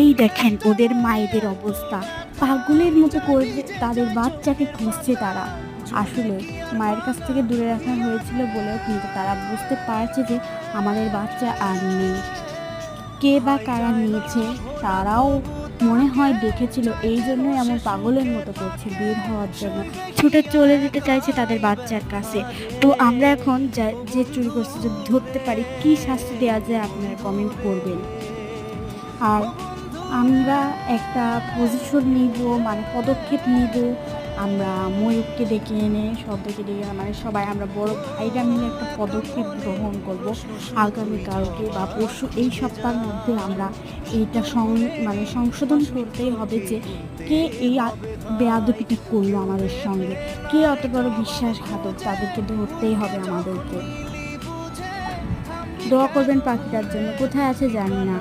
এই দেখেন ওদের মায়েদের অবস্থা, পাগলের মতো করে তাদের বাচ্চাকে খুঁজছে তারা। আসলে মায়ের কাছ থেকে দূরে রাখা হয়েছিল বলেও কিন্তু তারা বুঝতে পারছে যে আমাদের বাচ্চা আর নেই। কে বা কারা নিয়েছে, তারাও মনে হয় দেখেছিল, এই জন্যই এমন পাগলের মতো করছে বের হওয়ার জন্য, ছুটে চলে যেতে চাইছে তাদের বাচ্চার কাছে। তো আমরা এখন যে চুরি করছে যদি ধরতে পারি, কি শাস্তি দেওয়া যায় আপনারা কমেন্ট করবেন। আর আমরা একটা পজিশন নিব, মানে পদক্ষেপ নিব। আমরা ময়ূরকে ডেকে এনে সবাইকে ডেকে এনে, মানে সবাই আমরা বড় ভাইরা মিলে একটা পদক্ষেপ গ্রহণ করব। আগামীকালকে বা পরশু এই সপ্তাহের মধ্যে আমরা এইটা মানে সংশোধন করতেই হবে যে কে এই বেয়াদবিটা করলো আমাদের সঙ্গে, কে অত বড় বিশ্বাসঘাতক, তাদেরকে ধরতেই হবে আমাদেরকে। দোয়া করবেন পাখিটার জন্য, কোথায় আছে জানি না।